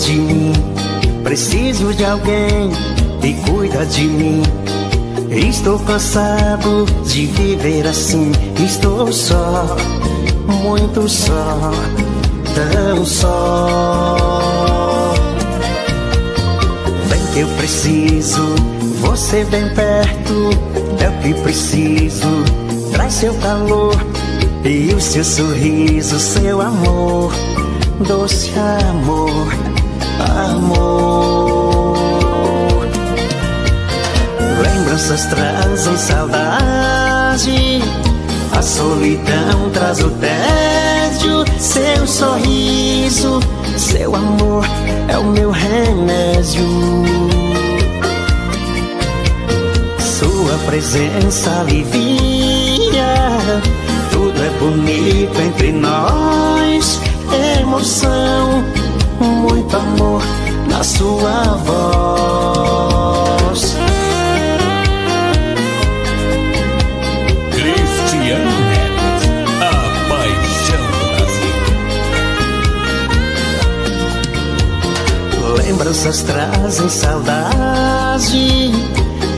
de mim. Preciso de alguém que cuida de mim. Estou cansado de viver assim. Estou só, muito só, tão só. Vem que eu preciso, você bem perto, é o que preciso. Traz seu calor e o seu sorriso, seu amor, doce amor, amor. Lembranças trazem saudade, a solidão traz o tédio. Seu sorriso, seu amor é o meu remédio. Sua presença alivia, tudo é bonito entre nós. Emoção, muito amor na sua voz. Cristiano Neves, a paixão do Brasil. Lembranças trazem saudade,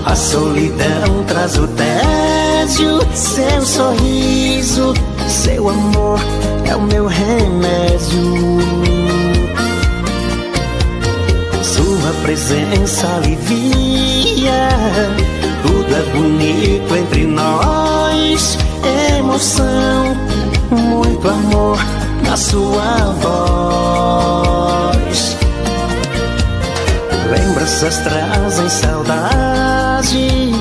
a solidão traz o tédio. Seu sorriso, seu amor é o meu remédio. Sua presença alivia, tudo é bonito entre nós. Emoção, muito amor na sua voz. Lembranças trazem saudade,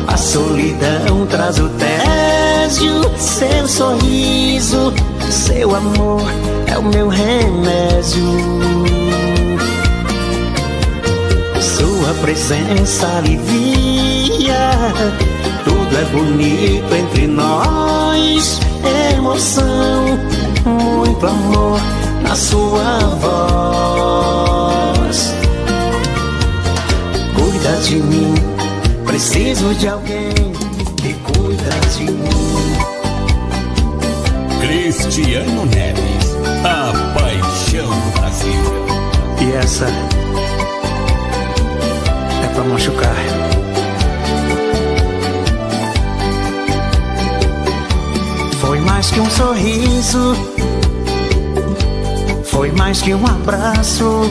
a solidão traz o tédio. Seu sorriso, seu amor é o meu remédio. Sua presença alivia, tudo é bonito entre nós. Emoção, muito amor na sua voz. Cuida de mim, preciso de alguém que cuida de mim. Cristiano Neves, a paixão do Brasil. E essa é pra machucar. Foi mais que um sorriso, foi mais que um abraço.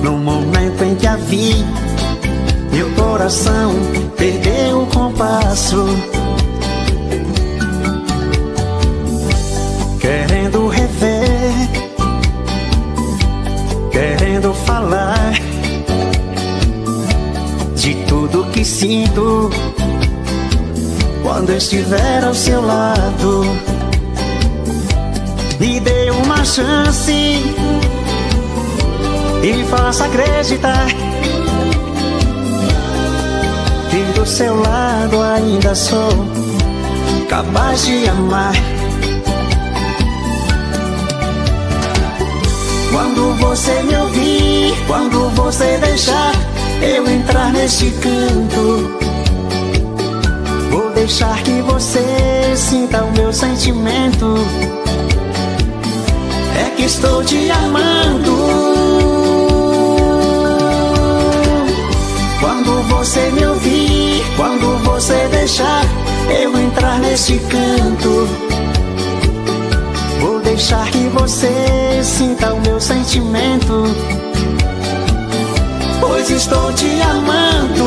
No momento em que a vi, meu coração perdeu o compasso. Querendo rever, querendo falar de tudo que sinto quando estiver ao seu lado. Me dê uma chance e me faça acreditar que do seu lado ainda sou capaz de amar. Quando você me ouvir, quando você deixar eu entrar neste canto, vou deixar que você sinta o meu sentimento. É que estou te amando. Quando você me ouvir, quando você deixar eu entrar neste canto, vou deixar que você sinta o meu sentimento, pois estou te amando.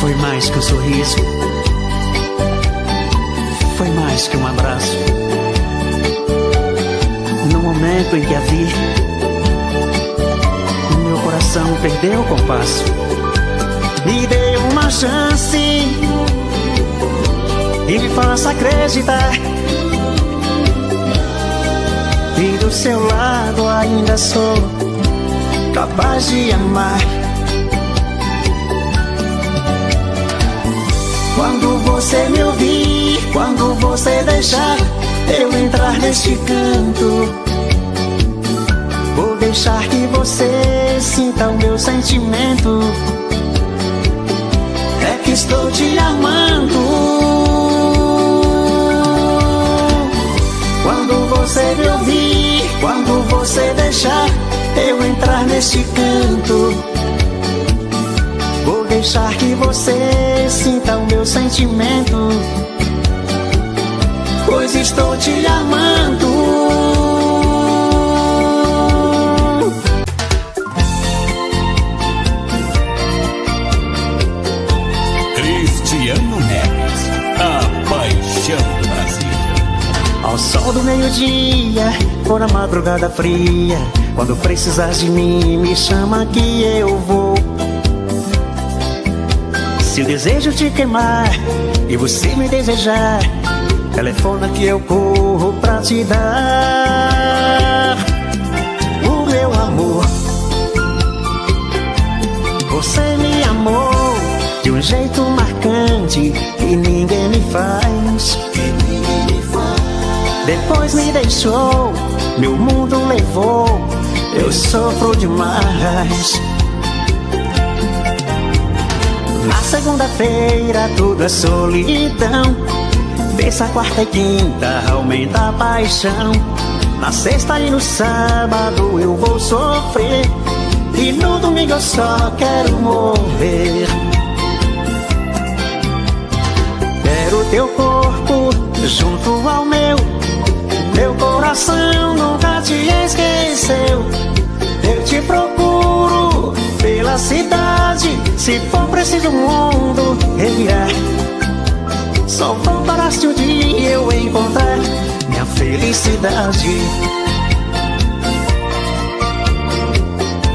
Foi mais que um sorriso, foi mais que um abraço. No momento em que a vi, o meu coração perdeu o compasso. Me dê uma chance e me faça acreditar que do seu lado ainda sou capaz de amar. Quando você me ouvir, quando você deixar eu entrar neste canto, vou deixar que você sinta o meu sentimento. É que estou te amando. você me ouvir, quando você deixar eu entrar neste canto. Vou deixar que você sinta o meu sentimento, pois estou te amando. Cristiano Neves, a paixão do Brasil. Ao sol do meio-dia, ou na madrugada fria, quando precisar de mim, me chama que eu vou. Se o desejo te queimar e você me desejar, telefona que eu corro pra te dar o meu amor. Você me amou de um jeito marcante que ninguém me faz. Depois me deixou, meu mundo levou, eu sofro demais. Na segunda-feira tudo é solidão, terça, quarta e quinta aumenta a paixão. Na sexta e no sábado eu vou sofrer, e no domingo eu só quero morrer. Quero teu corpo junto ao meu coração nunca te esqueceu. Eu te procuro pela cidade, se for preciso o mundo revirar. Só voltará se um dia eu encontrar minha felicidade.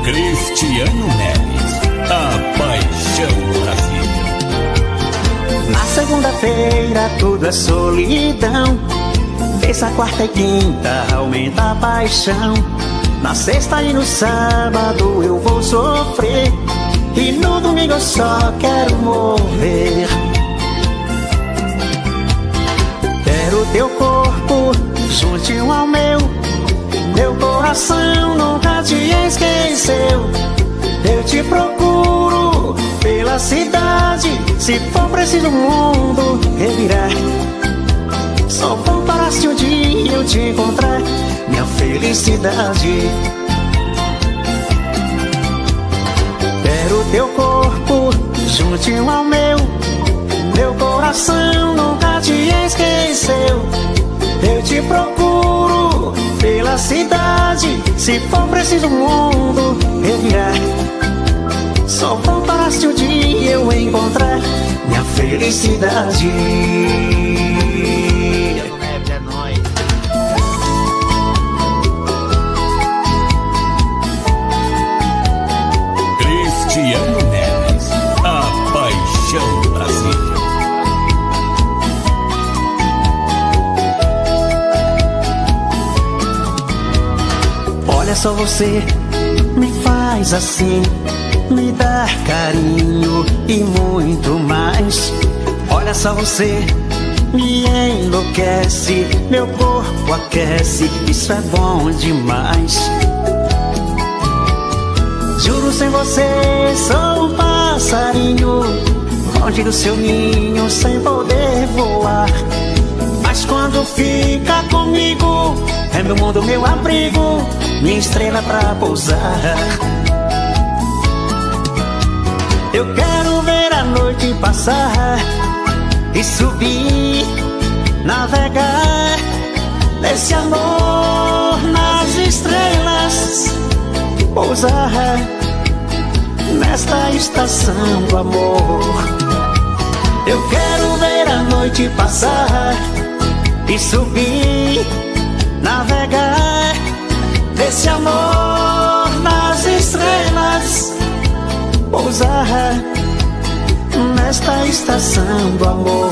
Cristiano Neves, a paixão do Brasil. Na segunda-feira tudo é solidão, terça, quarta e quinta aumenta a paixão. Na sexta e no sábado eu vou sofrer, e no domingo eu só quero morrer. Quero teu corpo juntinho ao meu coração nunca te esqueceu. Eu te procuro pela cidade, se for preciso o mundo revirar. Só voltará se um dia eu te encontrar minha felicidade. Quero teu corpo juntinho ao meu coração nunca te esqueceu. Eu te procuro pela cidade, se for preciso o mundo revirar. Só voltará se um dia eu encontrar minha felicidade. Cristiano Neves, a paixão do Brasil. Olha só, você me faz assim, me dá carinho e muito mais. Olha só, você me enlouquece, meu corpo aquece, isso é bom demais. Juro, sem você sou um passarinho, longe do seu ninho, sem poder voar. Mas quando fica comigo, é meu mundo, meu abrigo, minha estrela pra pousar. Eu quero ver a noite passar e subir, navegar nesse amor nas estrelas, pousar nesta estação do amor. Eu quero ver a noite passar e subir, navegar nesse amor nas estrelas, pousar nesta estação do amor.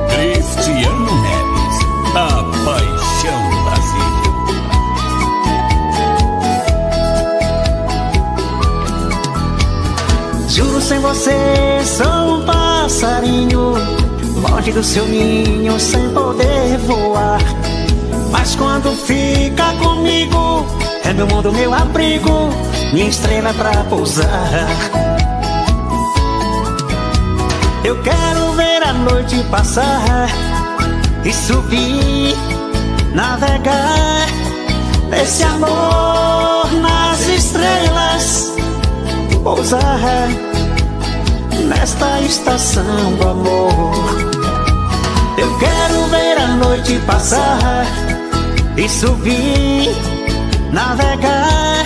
Cristiano Neves, a paixão do Brasil. Juro, sem você sou um passarinho, longe do seu ninho, sem poder voar. Mas quando fica comigo, é meu mundo, meu abrigo, minha estrela pra pousar. noite passar e subir, navegar esse amor nas estrelas, pousar nesta estação do amor. Eu quero ver a noite passar e subir, navegar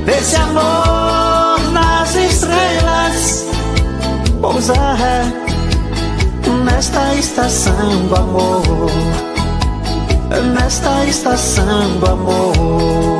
esse amor nas estrelas, pousar nesta estação do amor, nesta estação do amor.